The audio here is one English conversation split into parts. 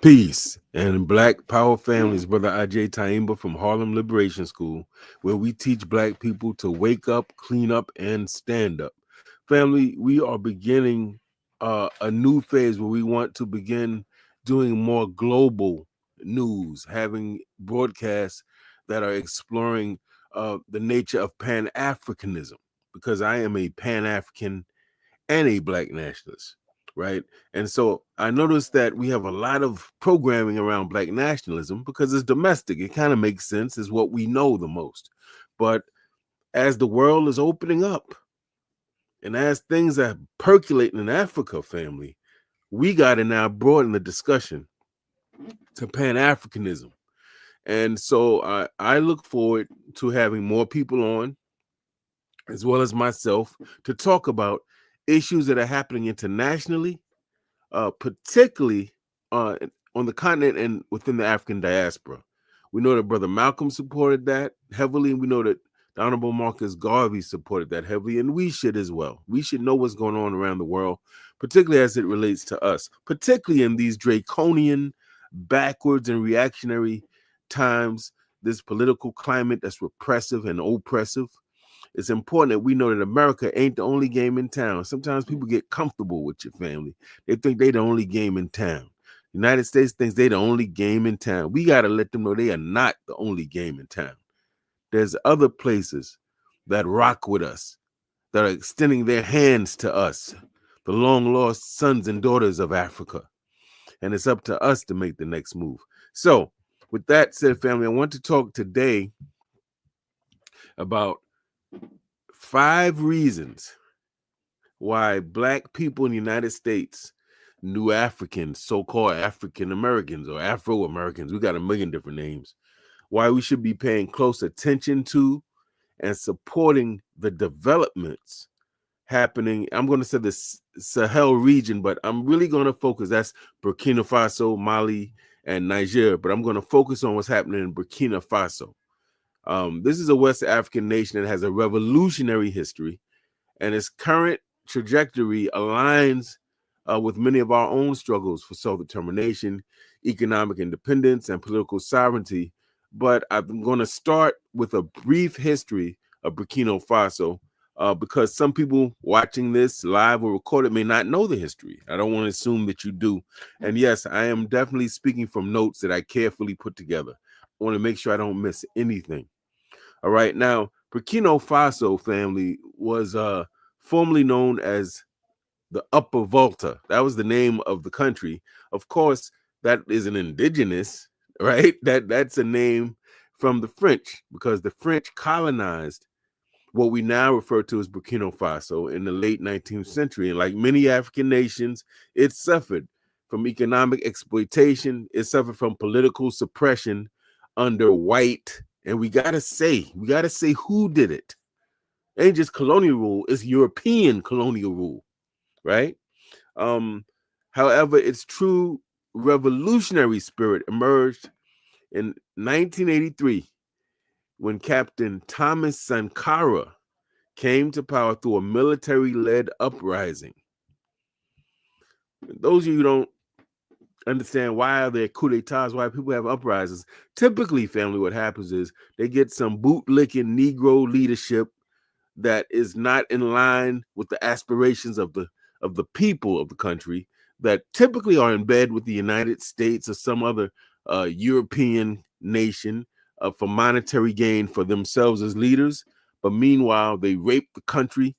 Peace and Black Power Families, Brother Ajay Taimba from Harlem Liberation School, where we teach Black people to wake up, clean up, and stand up. Family, we are beginning a new phase where we want to begin doing more global news, having broadcasts that are exploring the nature of Pan Africanism, because I am a Pan African and a Black nationalist, right? And so I noticed that we have a lot of programming around Black nationalism because it's domestic. It kind of makes sense, is what we know the most. But as the world is opening up and as things are percolating in Africa, family, we got to now broaden the discussion to Pan Africanism. And so I look forward to having more people on, as well as myself, to talk about issues that are happening internationally, particularly uh, on the continent and within the African diaspora. We know that Brother Malcolm supported that heavily, and we know that the Honorable Marcus Garvey supported that heavily, and we should as well. We should know what's going on around the world, particularly as it relates to us, particularly in these draconian, backwards, and reactionary times, this political climate that's repressive and oppressive. It's important that we know that America ain't the only game in town. Sometimes people get comfortable with your family. They think they the only game in town. The United States thinks they the only game in town. We got to let them know they are not the only game in town. There's other places that rock with us, that are extending their hands to us, the long lost sons and daughters of Africa. And it's up to us to make the next move. So, with that said, family, I want to talk today about 5 reasons why Black people in the United States, New Africans, so-called African Americans or Afro Americans, we got a million different names, why we should be paying close attention to and supporting the developments happening. I'm going to say the Sahel region, but I'm really going to focus, that's Burkina Faso, Mali, and Niger, but I'm going to focus on what's happening in Burkina Faso. This is a West African nation that has a revolutionary history, and its current trajectory aligns with many of our own struggles for self-determination, economic independence, and political sovereignty. But I'm going to start with a brief history of Burkina Faso because some people watching this live or recorded may not know the history. I don't want to assume that you do. And yes, I am definitely speaking from notes that I carefully put together. I want to make sure I don't miss anything. All right. Now, Burkina Faso, family, was formerly known as the Upper Volta. That was the name of the country. Of course, that is an indigenous, right? That's a name from the French, because the French colonized what we now refer to as Burkina Faso in the late 19th century. And like many African nations, it suffered from economic exploitation. It suffered from political suppression under white. And we gotta say who did it. It ain't just colonial rule, it's European colonial rule, right? Um, However, its true revolutionary spirit emerged in 1983 when Captain Thomas Sankara came to power through a military-led uprising. Those of you who don't understand why are there coups d'etats, why people have uprisings, typically, family, what happens is they get some bootlicking Negro leadership that is not in line with the aspirations of the people of the country, that typically are in bed with the United States or some other European nation for monetary gain for themselves as leaders. But meanwhile, they rape the country.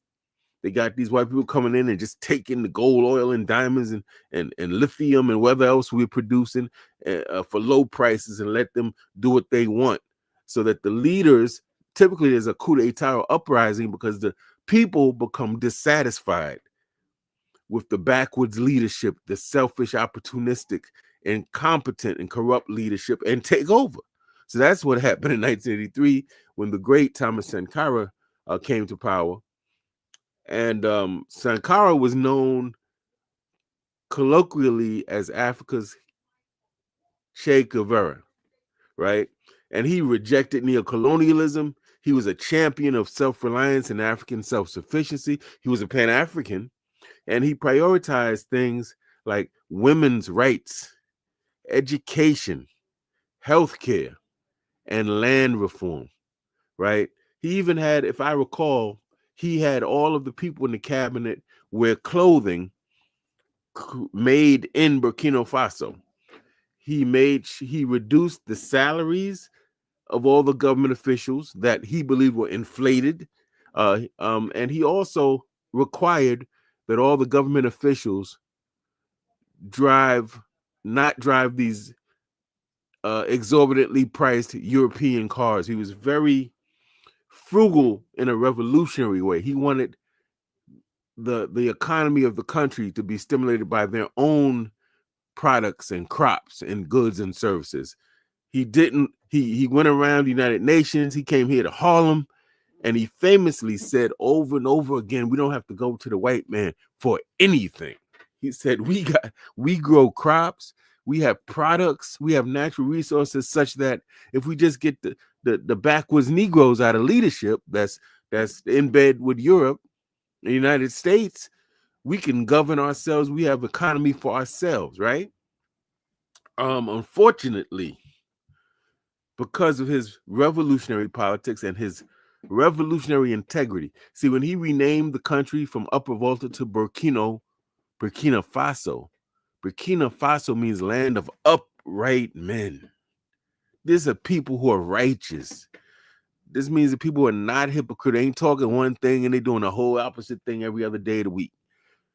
They got these white people coming in and just taking the gold, oil, and diamonds and lithium and whatever else we're producing for low prices, and let them do what they want. So that the leaders, typically there's a coup d'etat or uprising because the people become dissatisfied with the backwards leadership, the selfish, opportunistic, incompetent, and corrupt leadership, and take over. So that's what happened in 1983 when the great Thomas Sankara came to power. And Sankara was known colloquially as Africa's Che Guevara, right? And he rejected neocolonialism. He was a champion of self-reliance and African self-sufficiency. He was a Pan-African, and he prioritized things like women's rights education, healthcare, and land reform, right? He even had, if I recall, he had all of the people in the cabinet wear clothing made in Burkina Faso. He reduced the salaries of all the government officials that he believed were inflated, and he also required that all the government officials not drive these exorbitantly priced European cars. He was very frugal in a revolutionary way. He wanted the economy of the country to be stimulated by their own products and crops and goods and services. He went around the United Nations. He came here to Harlem, and he famously said over and over again, we don't have to go to the white man for anything. He said, we grow crops, we have products, we have natural resources such that if we just get the backwoods Negroes out of leadership that's in bed with Europe, the United States, we can govern ourselves. We have economy for ourselves, right? Unfortunately, because of his revolutionary politics and his revolutionary integrity. See, when he renamed the country from Upper Volta to Burkina Faso, Burkina Faso means land of upright men. These are people who are righteous. This means that people are not hypocrite. They ain't talking one thing and they're doing a whole opposite thing every other day of the week.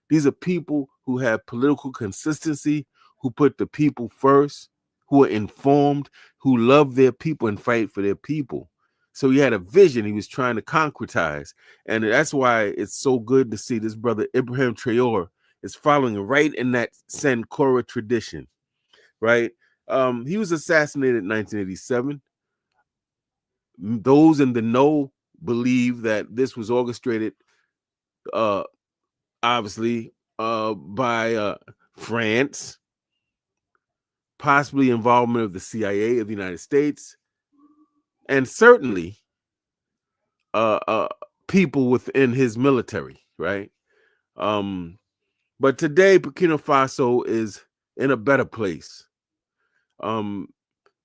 These are people who have political consistency, who put the people first, who are informed, who love their people and fight for their people. So he had a vision he was trying to concretize. And that's why it's so good to see this brother Ibrahim Traoré is following right in that Sankora tradition, right? He was assassinated in 1987. Those in the know believe that this was orchestrated, obviously, by France, possibly involvement of the CIA of the United States, and certainly people within his military, right? But today, Burkina Faso is in a better place.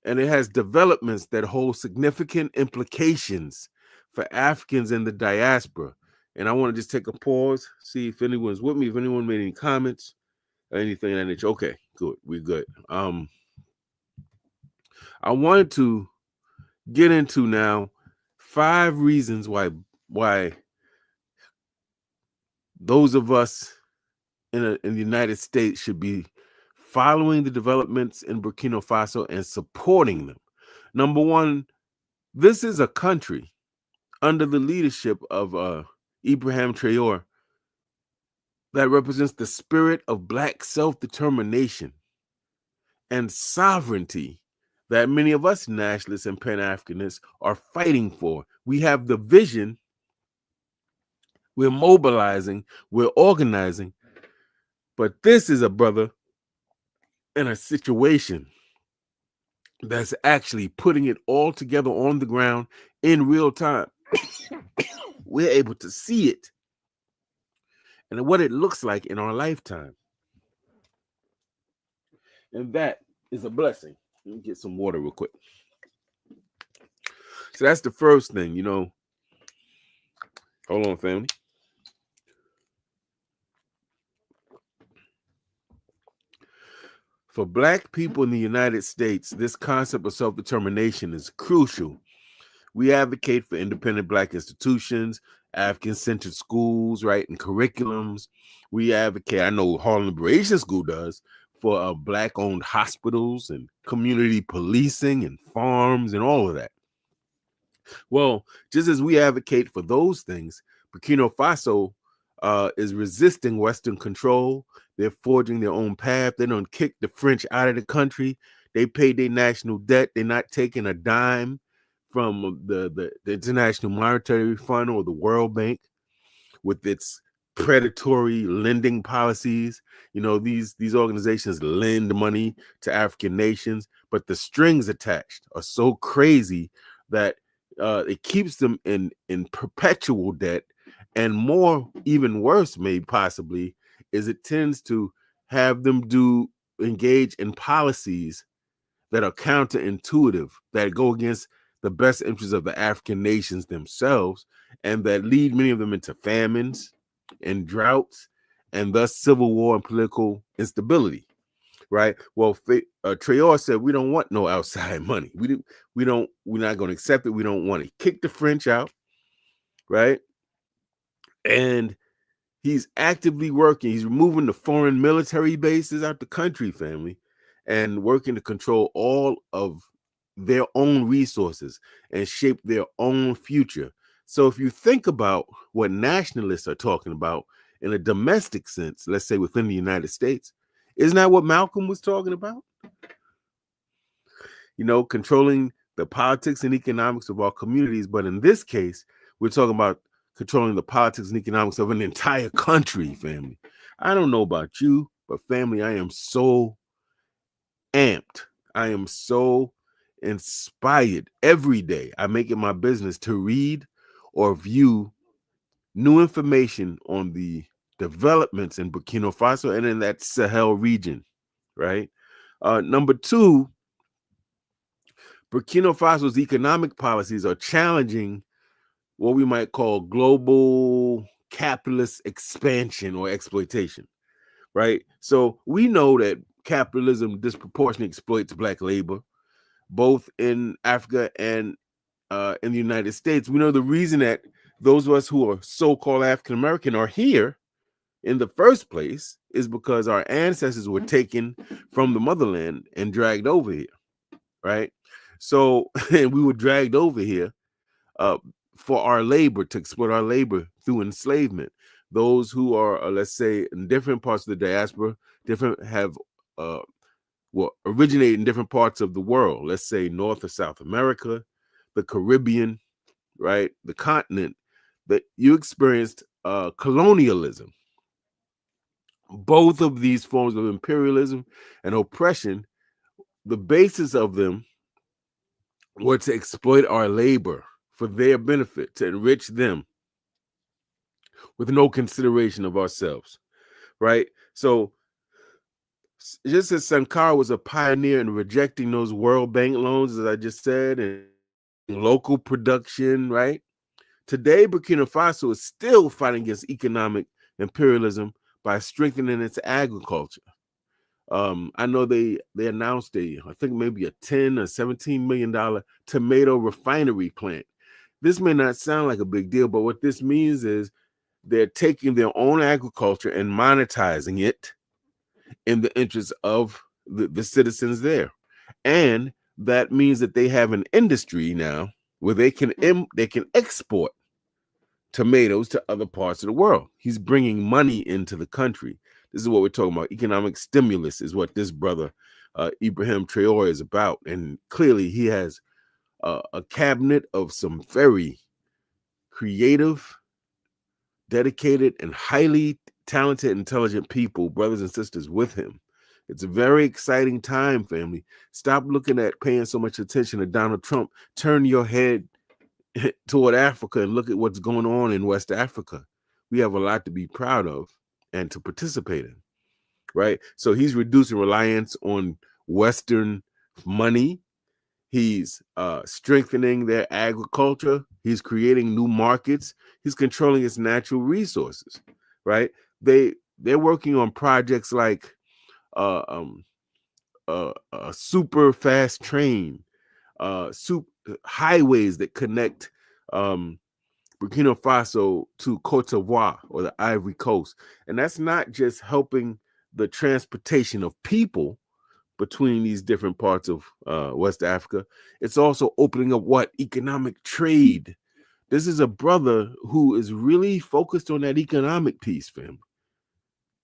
And it has developments that hold significant implications for Africans in the diaspora. And I want to just take a pause, see if anyone's with me, if anyone made any comments or anything in that. Okay, good. We're good. I wanted to get into now 5 reasons why those of us in the United States should be following the developments in Burkina Faso and supporting them. Number one, this is a country under the leadership of Ibrahim Traoré that represents the spirit of Black self-determination and sovereignty that many of us nationalists and Pan-Africanists are fighting for. We have the vision, we're mobilizing, we're organizing, but this is a brother in a situation that's actually putting it all together on the ground in real time. We're able to see it and what it looks like in our lifetime. And that is a blessing. Let me get some water real quick. So that's the first thing, Hold on, family. For Black people in the United States, this concept of self-determination is crucial. We advocate for independent Black institutions, African-centered schools, right, and curriculums. We advocate, I know Harlem Liberation School does, for Black-owned hospitals and community policing and farms and all of that. Well, just as we advocate for those things, Burkina Faso is resisting Western control. They're forging their own path. They don't kick the French out of the country. They paid their national debt. They're not taking a dime from the International Monetary Fund or the World Bank with its predatory lending policies. These organizations lend money to African nations, but the strings attached are so crazy that it keeps them in perpetual debt. And more, even worse, maybe possibly, is it tends to have them do engage in policies that are counterintuitive, that go against the best interests of the African nations themselves, and that lead many of them into famines and droughts, and thus civil war and political instability. Right. Well, Traoré said we don't want no outside money. We're not going to accept it. We don't want to kick the French out. Right. And he's actively working. He's removing the foreign military bases out the country, family, and working to control all of their own resources and shape their own future. So if you think about what nationalists are talking about in a domestic sense, let's say within the United States, isn't that what Malcolm was talking about? Controlling the politics and economics of our communities. But in this case, we're talking about controlling the politics and economics of an entire country, family. I don't know about you, but family, I am so amped. I am so inspired every day. I make it my business to read or view new information on the developments in Burkina Faso and in that Sahel region, right? Number two, Burkina Faso's economic policies are challenging what we might call global capitalist expansion or exploitation, right? So we know that capitalism disproportionately exploits Black labor, both in Africa and in the United States. We know the reason that those of us who are so-called African American are here in the first place is because our ancestors were taken from the motherland and dragged over here, right? So, and we were dragged over here uh, for our labor, to exploit our labor through enslavement. Those who are, let's say, in different parts of the diaspora, have originate in different parts of the world. Let's say North or South America, the Caribbean, right, the continent. That you experienced colonialism. Both of these forms of imperialism and oppression, the basis of them were to exploit our labor for their benefit, to enrich them with no consideration of ourselves, right? So just as Sankara was a pioneer in rejecting those World Bank loans, as I just said, and local production, right? Today, Burkina Faso is still fighting against economic imperialism by strengthening its agriculture. I know they announced I think maybe a $10 or $17 million tomato refinery plant. This may not sound like a big deal, but what this means is they're taking their own agriculture and monetizing it in the interest of the citizens there. And that means that they have an industry now where they can export tomatoes to other parts of the world. He's bringing money into the country. This is what we're talking about. Economic stimulus is what this brother, Ibrahim Traoré, is about. And clearly he has a cabinet of some very creative, dedicated, and highly talented, intelligent people, brothers and sisters, with him. It's a very exciting time, family. Stop looking at paying so much attention to Donald Trump. Turn your head toward Africa and look at what's going on in West Africa. We have a lot to be proud of and to participate in, right? So he's reducing reliance on Western money. He's strengthening their agriculture. He's creating new markets. He's controlling its natural resources, right? They're working on projects like a super fast train, highways that connect Burkina Faso to Cote d'Ivoire, or the Ivory Coast. And that's not just helping the transportation of people between these different parts of West Africa. It's also opening up economic trade. This is a brother who is really focused on that economic piece, fam.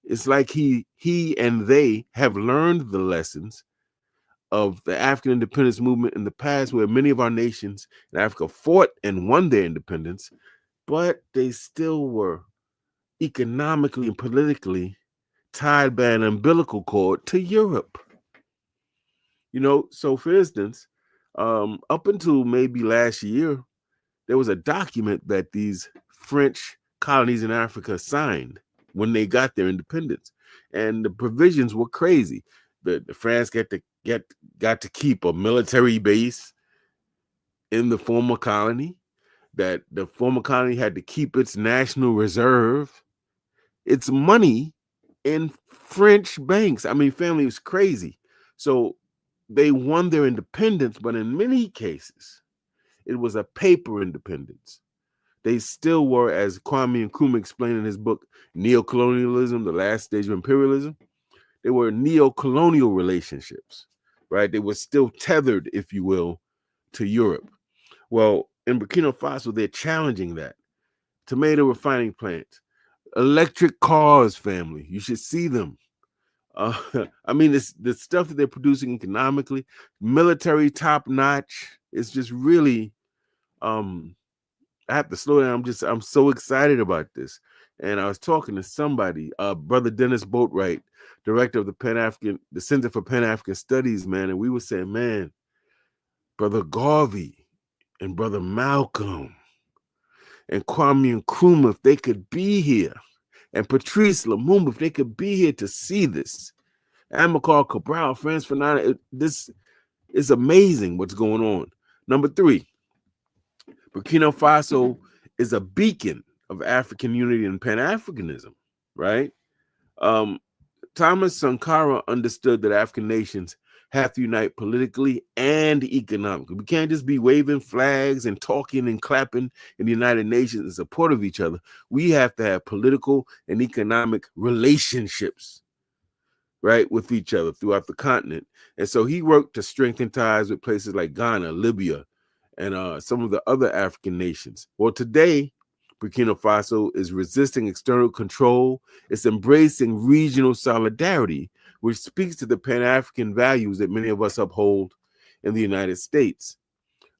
It's like he and they have learned the lessons of the African independence movement in the past, where many of our nations in Africa fought and won their independence, but they still were economically and politically tied by an umbilical cord to Europe. So for instance, up until maybe last year, there was a document that these French colonies in Africa signed when they got their independence. And the provisions were crazy. the France got to keep a military base in the former colony, that the former colony had to keep its national reserve, its money in French banks. I mean, family was crazy. So they won their independence, but in many cases, it was a paper independence. They still were, as Kwame Nkrumah explained in his book, Neocolonialism, The Last Stage of Imperialism, they were neo-colonial relationships, right? They were still tethered, if you will, to Europe. Well, in Burkina Faso, they're challenging that. Tomato refining plants, electric cars, family. You should see them. I mean, the stuff that they're producing economically, military top notch. It's just really, I have to slow down. I'm so excited about this. And I was talking to somebody, Brother Dennis Boatwright, director of the Center for Pan-African Studies, man. And we were saying, man, Brother Garvey and Brother Malcolm and Kwame Nkrumah, if they could be here, and Patrice Lumumba, if they could be here to see this, Amilcar Cabral, Frantz Fanon, this is amazing what's going on. Number 3, Burkina Faso is a beacon of African unity and Pan-Africanism, right? Thomas Sankara understood that African nations have to unite politically and economically. We can't just be waving flags and talking and clapping in the United Nations in support of each other. We have to have political and economic relationships, right, with each other throughout the continent. And so he worked to strengthen ties with places like Ghana, Libya, and some of the other African nations. Well, today, Burkina Faso is resisting external control. It's embracing regional solidarity, which speaks to the Pan-African values that many of us uphold in the United States.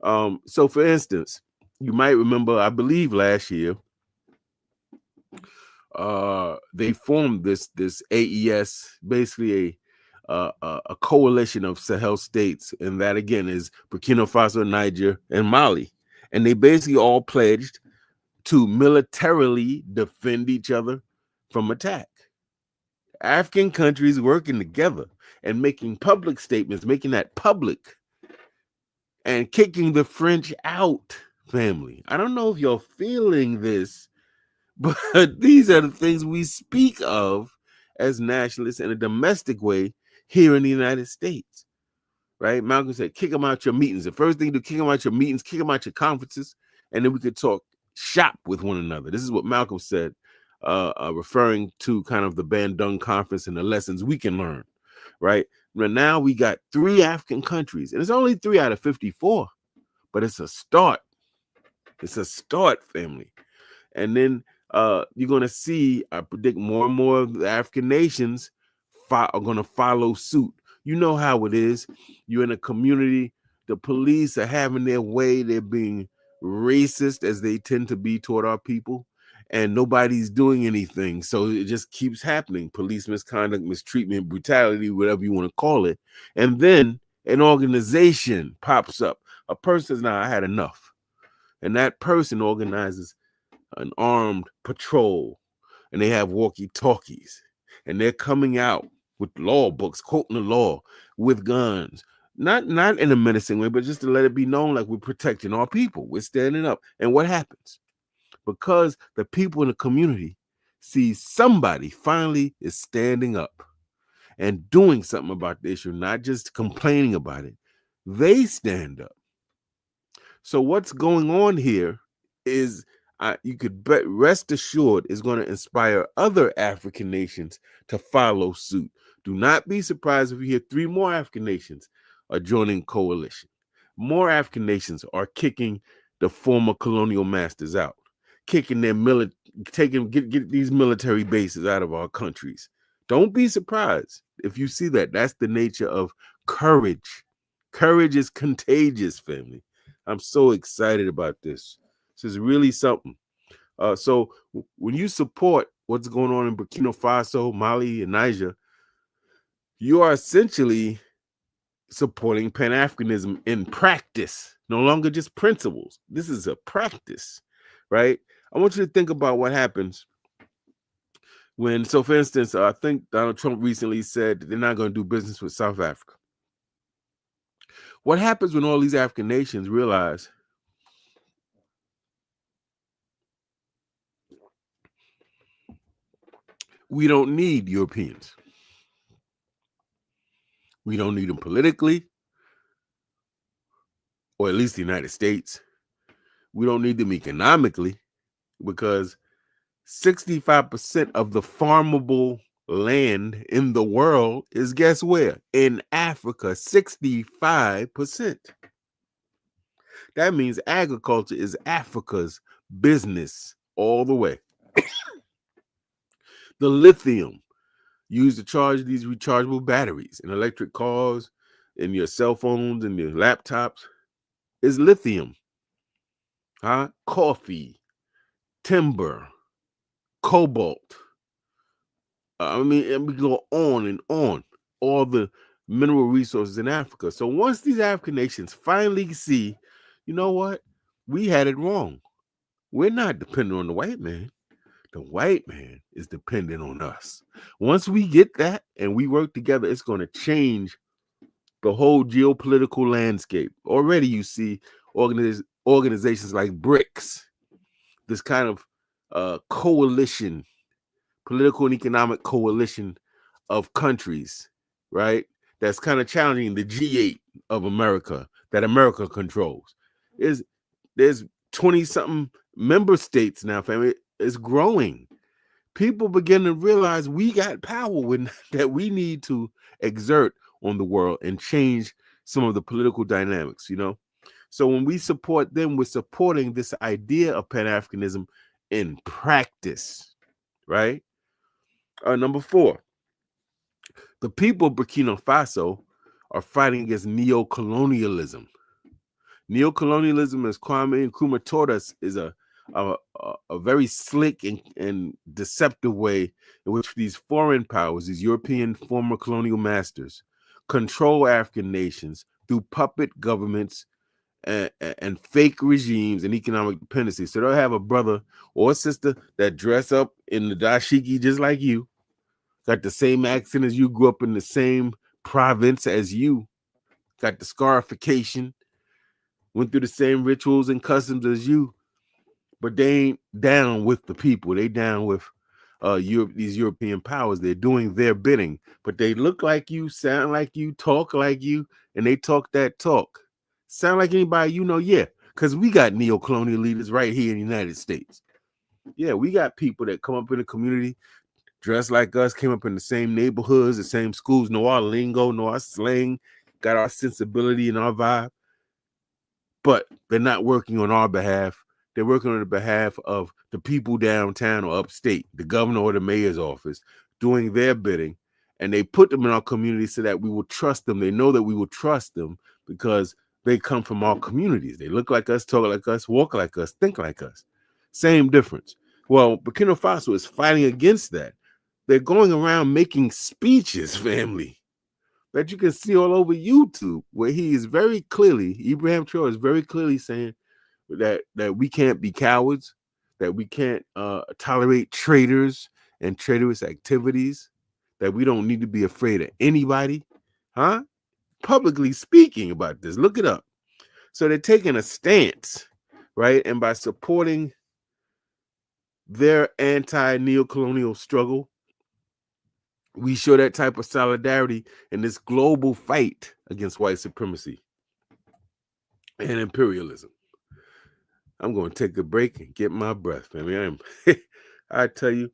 So, for instance, you might remember, I believe last year, they formed this AES, basically a coalition of Sahel states, and that again is Burkina Faso, Niger, and Mali. And they basically all pledged to militarily defend each other from attack. African countries working together and making public statements, making that public, and kicking the French out, family. I don't know if you're feeling this, but these are the things we speak of as nationalists in a domestic way here in the United States, right? Malcolm said, kick them out your meetings. The first thing you do, kick them out your meetings, kick them out your conferences, and then we could talk shop with one another. This is what Malcolm said, referring to kind of the Bandung Conference and the lessons we can learn, right? Now we got 3 African countries, and it's only 3 out of 54, but it's a start. It's a start, family. And then you're going to see, I predict, more and more of the African nations are going to follow suit. You know how it is. You're in a community, the police are having their way. They're being racist, as they tend to be toward our people, and nobody's doing anything. So it just keeps happening. Police misconduct, mistreatment, brutality, whatever you want to call it. And then an organization pops up. A person says, "Now I had enough." And that person organizes an armed patrol, and they have walkie-talkies, and they're coming out with law books, quoting the law, with guns, not in a menacing way, but just to let it be known, like, we're protecting our people, we're standing up. And what happens? Because the people in the community see somebody finally is standing up and doing something about the issue, not just complaining about it, they stand up. So what's going on here is, you could rest assured, is going to inspire other African nations to follow suit. Do not be surprised if you hear 3 more African nations are joining coalition. More African nations are kicking the former colonial masters out, kicking their get these military bases out of our countries. Don't be surprised if you see that. That's the nature of courage. Courage is contagious, family. I'm so excited about this. This is really something. So when you support what's going on in Burkina Faso, Mali, and Niger, you are essentially supporting Pan-Africanism in practice, no longer just principles. This is a practice, right? I want you to think about what happens So for instance, I think Donald Trump recently said that they're not going to do business with South Africa. What happens when all these African nations realize we don't need Europeans? We don't need them politically, or at least the United States. We don't need them economically, because 65% of the farmable land in the world is, guess where? In Africa. 65%. That means agriculture is Africa's business all the way. The lithium used to charge these rechargeable batteries in electric cars, in your cell phones, and your laptops is lithium. Coffee, timber, cobalt. And we go on and on. All the mineral resources in Africa. So once these African nations finally see, you know what? We had it wrong. We're not dependent on the white man. The white man is dependent on us. Once we get that and we work together, it's going to change the whole geopolitical landscape. Already you see organizations like BRICS, this kind of coalition, political and economic coalition of countries, right? That's kind of challenging the G8 of America that America controls. There's 20-something member states now, family. It's growing. People begin to realize we got power that we need to exert on the world and change some of the political dynamics, So when we support them, we're supporting this idea of Pan-Africanism in practice, right? Number 4, the people of Burkina Faso are fighting against neocolonialism. Neocolonialism, as Kwame Nkrumah taught us, is a very slick and deceptive way in which these foreign powers, these European former colonial masters, control African nations through puppet governments and fake regimes and economic dependency. So they'll have a brother or a sister that dress up in the dashiki just like you, got the same accent as you, grew up in the same province as you, got the scarification, went through the same rituals and customs as you, but they ain't down with the people. They down with these European powers. They're doing their bidding, but they look like you, sound like you, talk like you, and they talk that talk. Sound like anybody yeah, because we got neo-colonial leaders right here in the United States. Yeah, we got people that come up in the community, dressed like us, came up in the same neighborhoods, the same schools, know our lingo, know our slang, got our sensibility and our vibe, but they're not working on our behalf. They're working on the behalf of the people downtown or upstate, the governor or the mayor's office, doing their bidding. And they put them in our community so that we will trust them. They know that we will trust them because they come from our communities. They look like us, talk like us, walk like us, think like us. Same difference. Well, Burkina Faso is fighting against that. They're going around making speeches, family, that you can see all over YouTube, where he is very clearly, Ibrahim Traoré is very clearly saying that we can't be cowards, that we can't tolerate traitors and traitorous activities, that we don't need to be afraid of anybody, publicly speaking about this. Look it up. So they're taking a stance, right? And by supporting their anti-neocolonial struggle, we show that type of solidarity in this global fight against white supremacy and imperialism. I'm going to take a break and get my breath, family. I tell you,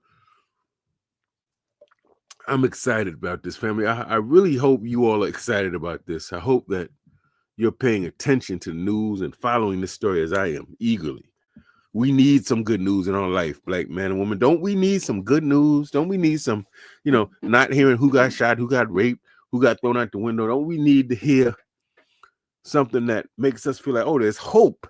I'm excited about this, family. I really hope you all are excited about this. I hope that you're paying attention to the news and following this story as I am, eagerly. We need some good news in our life, black man and woman. Don't we need some good news? Don't we need some, not hearing who got shot, who got raped, who got thrown out the window? Don't we need to hear something that makes us feel like, oh, there's hope?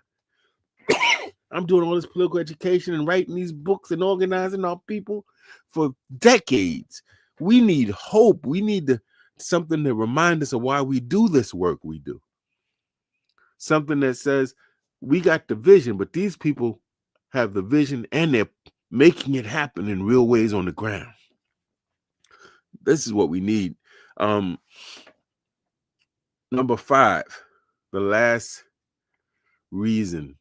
I'm doing all this political education and writing these books and organizing our people for decades. We need hope. We need something to remind us of why we do this work we do. Something that says we got the vision, but these people have the vision and they're making it happen in real ways on the ground. This is what we need. Number 5, the last reason,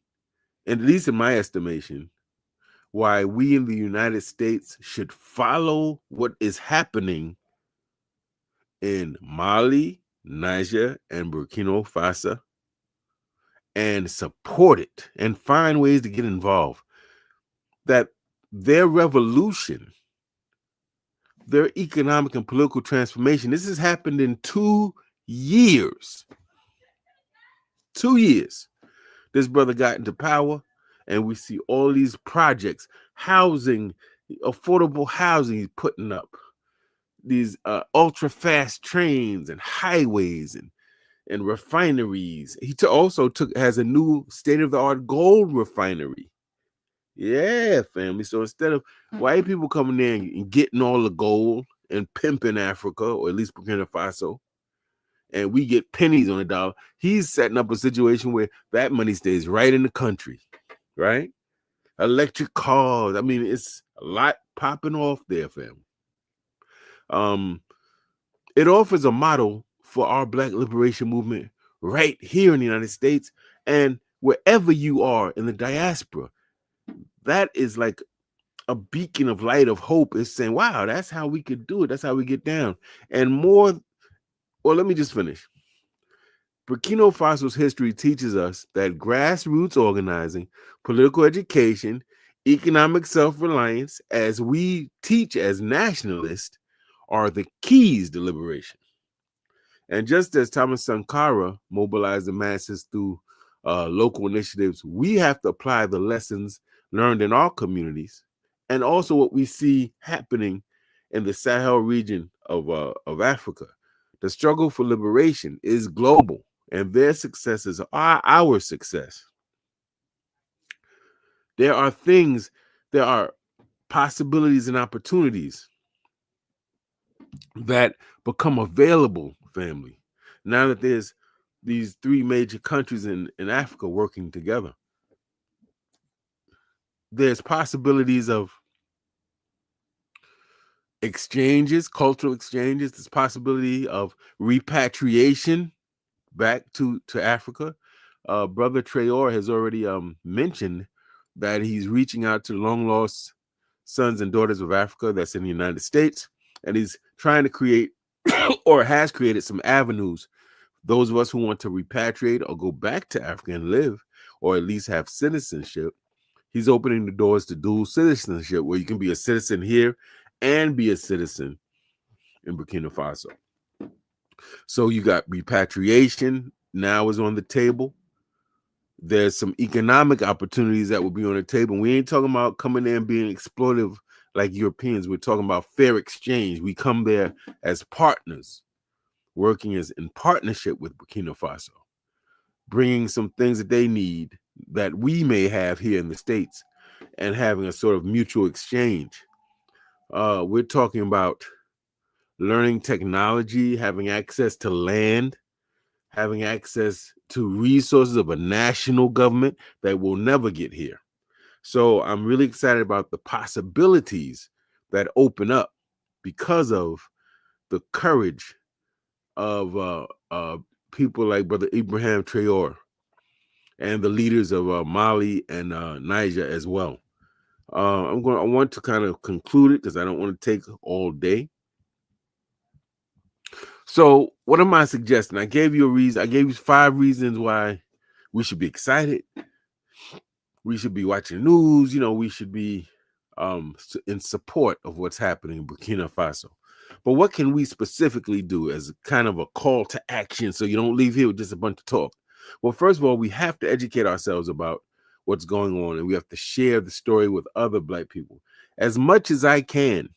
at least in my estimation, why we in the United States should follow what is happening in Mali, Niger, and Burkina Faso and support it and find ways to get involved. That their revolution, their economic and political transformation, this has happened in 2 years. 2 years. This brother got into power, and we see all these projects, housing, affordable housing he's putting up, these ultra fast trains and highways and refineries. He also has a new state of the art gold refinery. Yeah, family. So instead of white people coming in and getting all the gold and pimping Africa, or at least Burkina Faso, and we get pennies on the dollar, he's setting up a situation where that money stays right in the country, right? Electric cars. I mean, it's a lot popping off there, family. It offers a model for our Black liberation movement right here in the United States and wherever you are in the diaspora. That is like a beacon of light of hope. Is saying, wow, that's how we could do it. That's how we get down. And more, well, let me just finish. Burkina Faso's history teaches us that grassroots organizing, political education, economic self-reliance, as we teach as nationalists, are the keys to liberation. And just as Thomas Sankara mobilized the masses through local initiatives, we have to apply the lessons learned in our communities and also what we see happening in the Sahel region of Africa. The struggle for liberation is global, and their successes are our success. There are possibilities and opportunities that become available, family, now that there's these 3 major countries in Africa working together. There's possibilities of exchanges, cultural exchanges. There's possibility of repatriation back to Africa. Brother Traoré has already mentioned that he's reaching out to long lost sons and daughters of Africa that's in the United States, and he's trying to create or has created some avenues. Those of us who want to repatriate or go back to Africa and live, or at least have citizenship, he's opening the doors to dual citizenship, where you can be a citizen here and be a citizen in Burkina Faso. So you got repatriation now is on the table. There's some economic opportunities that will be on the table. We ain't talking about coming in and being exploitive like Europeans. We're talking about fair exchange. We come there as partners, working as in partnership with Burkina Faso, bringing some things that they need that we may have here in the States, and having a sort of mutual exchange. We're talking about learning technology, having access to land, having access to resources of a national government that will never get here. So I'm really excited about the possibilities that open up because of the courage of people like Brother Ibrahim Traoré and the leaders of Mali and Niger as well. I want to kind of conclude it because I don't want to take all day. So what am I suggesting? I gave you a reason. I gave you 5 reasons why we should be excited. We should be watching news. We should be in support of what's happening in Burkina Faso. But what can we specifically do as kind of a call to action so you don't leave here with just a bunch of talk? Well, first of all, we have to educate ourselves about what's going on, and we have to share the story with other Black people. As much as I can,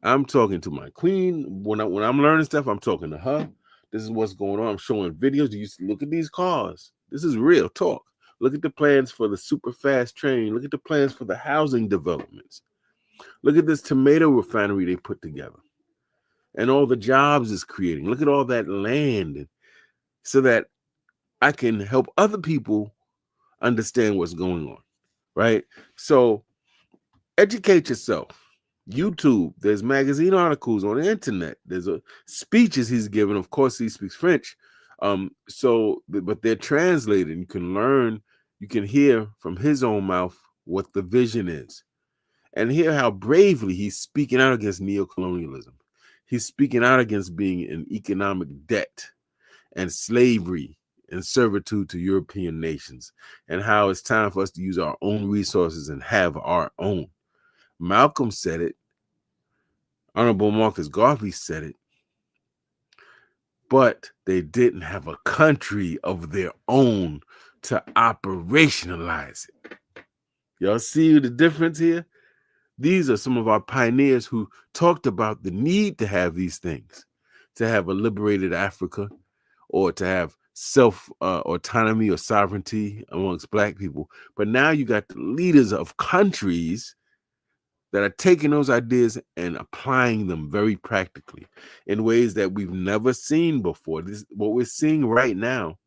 I'm talking to my queen. When I'm learning stuff, I'm talking to her. This is what's going on. I'm showing videos. You look at these cars. This is real talk. Look at the plans for the super fast train. Look at the plans for the housing developments. Look at this tomato refinery they put together and all the jobs it's creating. Look at all that land, so that I can help other people understand what's going on, right? So educate yourself. YouTube. There's magazine articles on the internet. There's speeches he's given. Of course, he speaks French. But they're translated. You can learn, you can hear from his own mouth what the vision is, and hear how bravely he's speaking out against neocolonialism. He's speaking out against being in economic debt and slavery and servitude to European nations, and how it's time for us to use our own resources and have our own. Malcolm said it. Honorable Marcus Garvey said it. But they didn't have a country of their own to operationalize it. Y'all see the difference here? These are some of our pioneers who talked about the need to have these things, to have a liberated Africa, or to have self autonomy or sovereignty amongst Black people. But now you got the leaders of countries that are taking those ideas and applying them very practically in ways that we've never seen before. What we're seeing right now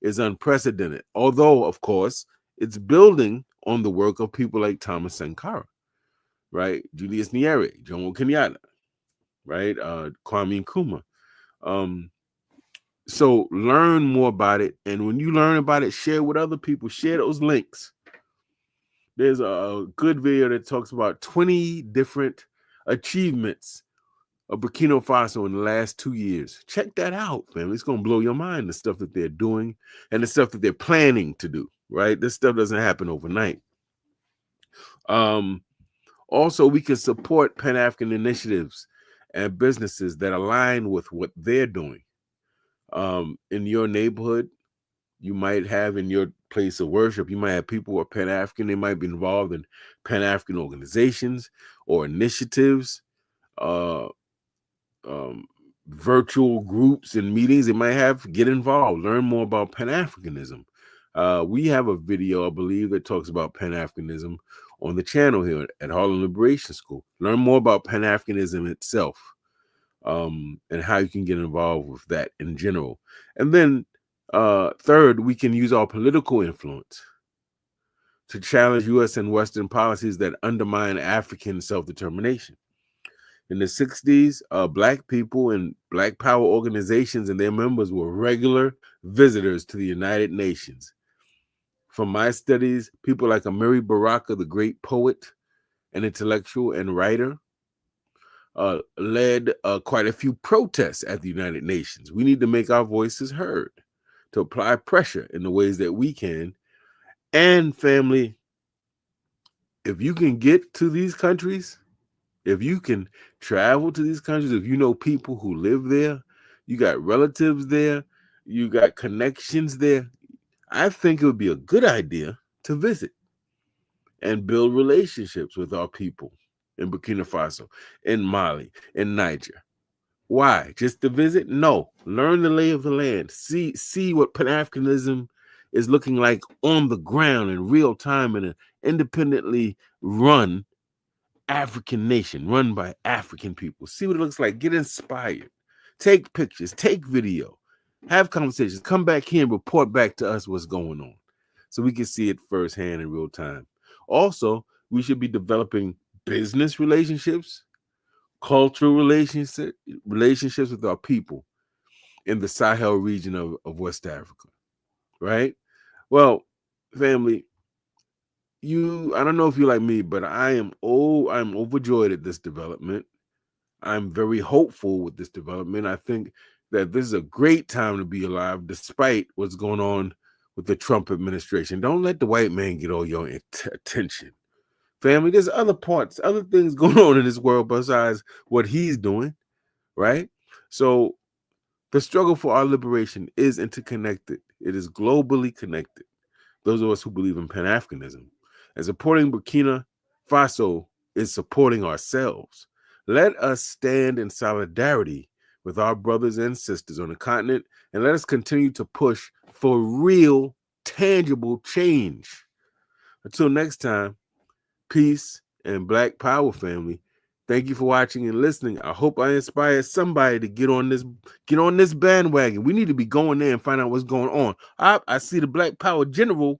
is unprecedented. Although, of course, it's building on the work of people like Thomas Sankara, right? Julius Nyerere, Jomo Kenyatta, right? Kwame Nkrumah. So learn more about it. And when you learn about it, share with other people. Share those links. There's a good video that talks about 20 different achievements of Burkina Faso in the last 2 years. Check that out, man. It's going to blow your mind, the stuff that they're doing and the stuff that they're planning to do, right? This stuff doesn't happen overnight. Also, we can support Pan-African initiatives and businesses that align with what they're doing. In your neighborhood, you might have in your place of worship, you might have people who are Pan-African. They might be involved in Pan-African organizations or initiatives, virtual groups and meetings. They might have, get involved, learn more about Pan-Africanism. We have a video, I believe, that talks about Pan-Africanism on the channel here at Harlem Liberation School. Learn more about Pan-Africanism itself, and how you can get involved with that in general. And then third, we can use our political influence to challenge U.S. and Western policies that undermine African self-determination. In the 60s, Black people and Black power organizations and their members were regular visitors to the United Nations. From my studies, people like Amiri Baraka, the great poet and intellectual and writer, led quite a few protests at the United Nations. We need to make our voices heard, to apply pressure in the ways that we can. And family, if you can get to these countries, if you can travel to these countries, if you know people who live there, you got relatives there, you got connections there, I think it would be a good idea to visit and build relationships with our people in Burkina Faso, in Mali, in Niger. Why? Just to visit? No. Learn the lay of the land. See what Pan-Africanism is looking like on the ground in real time in an independently run African nation, run by African people. See what it looks like. Get inspired. Take pictures. Take video. Have conversations. Come back here and report back to us what's going on so we can see it firsthand in real time. Also, we should be developing business relationships, cultural relationships with our people in the Sahel region of West Africa, right? Well, family, I don't know if you're like me, but I'm overjoyed at this development. I'm very hopeful with this development. I think that this is a great time to be alive, despite what's going on with the Trump administration. Don't let the white man get all your attention. Family, there's other things going on in this world besides what he's doing, right? So the struggle for our liberation is interconnected. It is globally connected. Those of us who believe in Pan-Africanism. And supporting Burkina Faso is supporting ourselves. Let us stand in solidarity with our brothers and sisters on the continent, and let us continue to push for real, tangible change. Until next time, peace and Black Power, family. Thank you for watching and listening. I hope I inspired somebody to get on this bandwagon. We need to be going there and find out what's going on. I see the Black Power General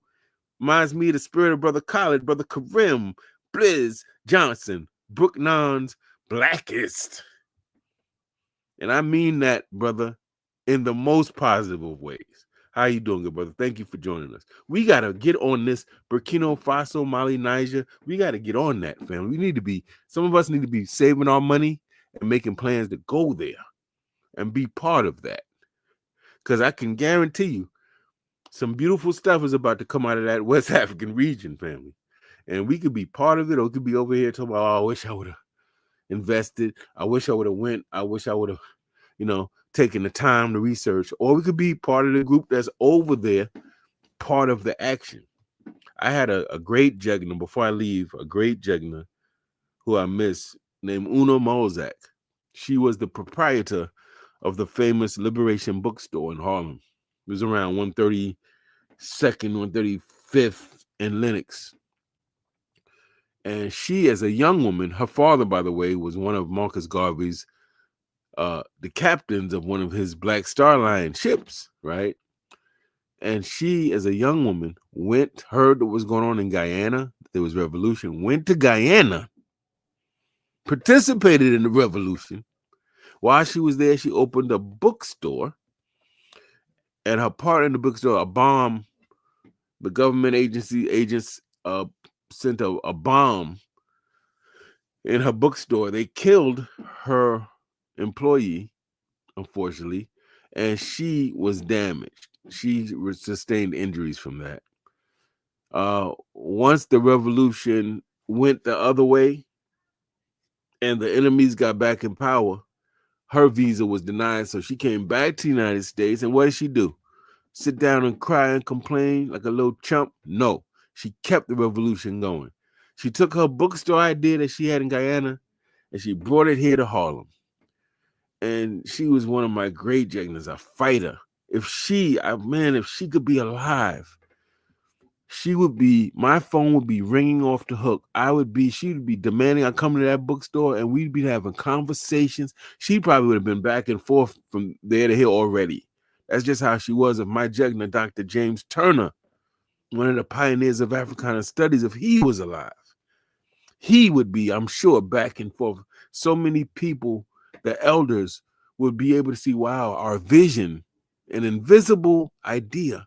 reminds me of the spirit of Brother Khaled, Brother Karim, Blizz Johnson, Brooknon's blackest. And I mean that, brother, in the most positive of ways. How you doing, good brother? Thank you for joining us. We got to get on this Burkina Faso, Mali, Niger. We got to get on that, family. Some of us need to be saving our money and making plans to go there and be part of that. Because I can guarantee you, some beautiful stuff is about to come out of that West African region, family. And we could be part of it, or we could be over here talking about, oh, I wish I would have invested. I wish I would have went. I wish I would have, taken the time to research. Or we could be part of the group that's over there, part of the action. I had a great Jegna, before I leave, a great Jegna who I miss, named Una Mozak. She was the proprietor of the famous Liberation bookstore in Harlem. It was around 132nd, 135th in Lenox. And she, as a young woman, her father, by the way, was one of Marcus Garvey's, the captains of one of his Black Star Line ships, right? And she, as a young woman, heard what was going on in Guyana. There was revolution, went to Guyana, participated in the revolution. While she was there, she opened a bookstore, and her part in the bookstore, the government agents sent a bomb in her bookstore. They killed her employee, unfortunately, and she was damaged. She sustained injuries from that. Once the revolution went the other way and the enemies got back in power, her visa was denied, so she came back to the United States. And what did she do? Sit down and cry and complain like a little chump? No, she kept the revolution going. She took her bookstore idea that she had in Guyana and she brought it here to Harlem. And she was one of my great Jegnas, a fighter. If she could be alive, my phone would be ringing off the hook. She would be demanding I come to that bookstore, and we'd be having conversations. She probably would have been back and forth from there to here already. That's just how she was. If my Jegna, Dr. James Turner, one of the pioneers of Africana studies, if he was alive, he would be, I'm sure, back and forth. So many people, the elders, would be able to see, wow, our vision, an invisible idea,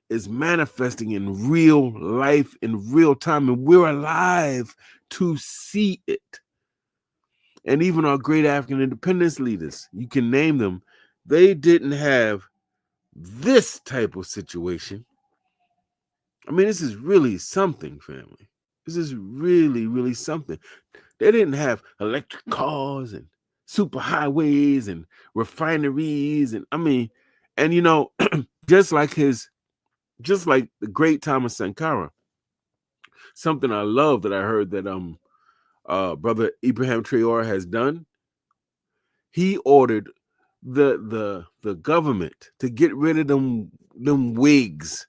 is manifesting in real life, in real time, and we're alive to see it. And even our great African independence leaders, you can name them, they didn't have this type of situation. I mean, this is really something, family. This is really, really something. They didn't have electric cars and super highways and refineries. Just like the great Thomas Sankara, something I love that I heard that brother Ibrahim Traoré has done. He ordered the government to get rid of them wigs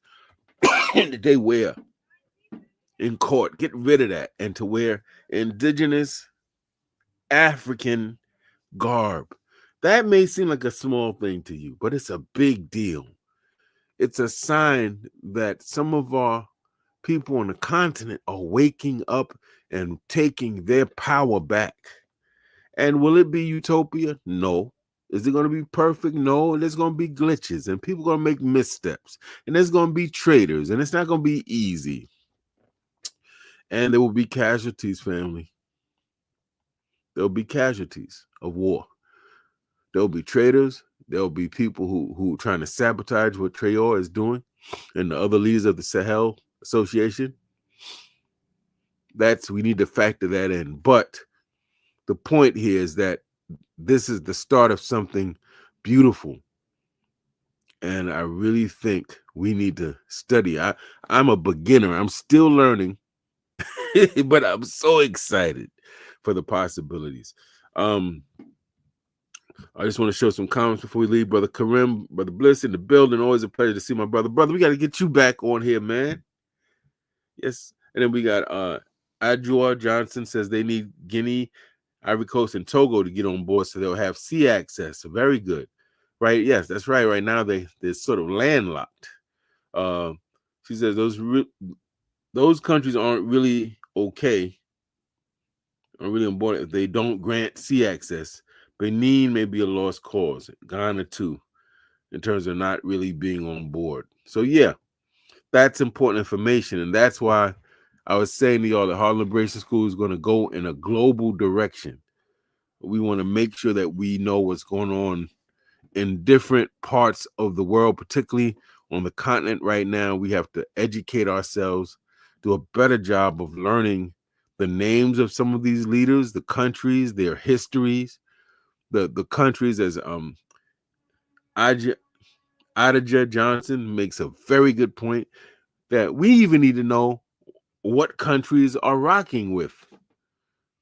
that they wear in court. Get rid of that and to wear indigenous African garb. That may seem like a small thing to you, but it's a big deal. It's a sign that some of our people on the continent are waking up and taking their power back. And will it be utopia? No. Is it going to be perfect? No. There's going to be glitches and people are going to make missteps. And there's going to be traitors and it's not going to be easy. And there will be casualties, family. There will be casualties of war. There will be traitors. There will be people who are trying to sabotage what Traoré is doing and the other leaders of the Sahel Association. We need to factor that in. But the point here is that this is the start of something beautiful. And I really think we need to study. I'm a beginner. I'm still learning, but I'm so excited for the possibilities. I just want to show some comments before we leave. Brother Karim, Brother Bliss in the building. Always a pleasure to see my brother. Brother, we got to get you back on here, man. Yes. And then we got Adjoa Johnson says they need Guinea, Ivory Coast, and Togo to get on board so they'll have sea access. So very good. Right? Yes, that's right. Right now they're sort of landlocked. She says those countries aren't really okay. are really important. If they don't grant sea access, Benin may be a lost cause. Ghana too, in terms of not really being on board. So yeah, that's important information, and that's why I was saying to y'all that Harlem Liberation School is going to go in a global direction. We want to make sure that we know what's going on in different parts of the world, particularly on the continent right now. We have to educate ourselves, do a better job of learning the names of some of these leaders, the countries, their histories, the countries, as Adja Johnson makes a very good point, that we even need to know what countries are rocking with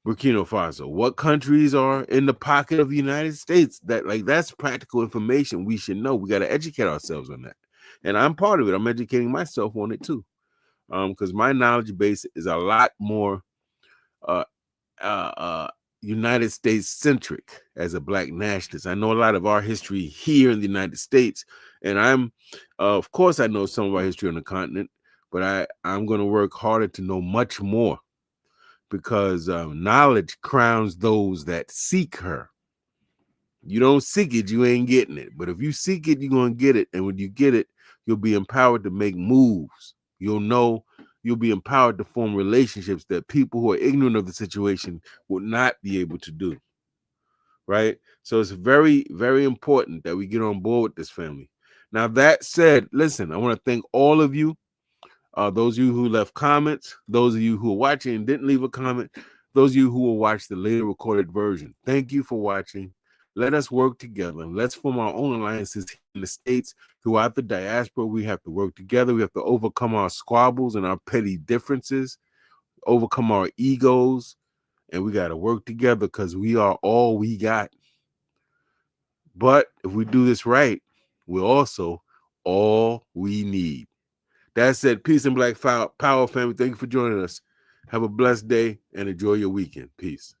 Burkina Faso, what countries are in the pocket of the United States. That's practical information we should know. We got to educate ourselves on that. And I'm part of it. I'm educating myself on it too. Because my knowledge base is a lot more uh, United States centric as a Black nationalist. I know a lot of our history here in the United States, and of course, I know some of our history on the continent, but I'm going to work harder to know much more, because knowledge crowns those that seek her. You don't seek it, you ain't getting it. But if you seek it, you're going to get it. And when you get it, you'll be empowered to make moves. You'll be empowered to form relationships that people who are ignorant of the situation would not be able to do. Right? So it's very, very important that we get on board with this, family. Now, that said, listen, I want to thank all of you. Those of you who left comments, those of you who are watching and didn't leave a comment, those of you who will watch the later recorded version, thank you for watching. Let us work together. Let's form our own alliances in the States, throughout the diaspora. We have to work together. We have to overcome our squabbles and our petty differences, overcome our egos, and we got to work together, because we are all we got. But if we do this right, we're also all we need. That said, peace and Black Power, family. Thank you for joining us. Have a blessed day and enjoy your weekend. Peace.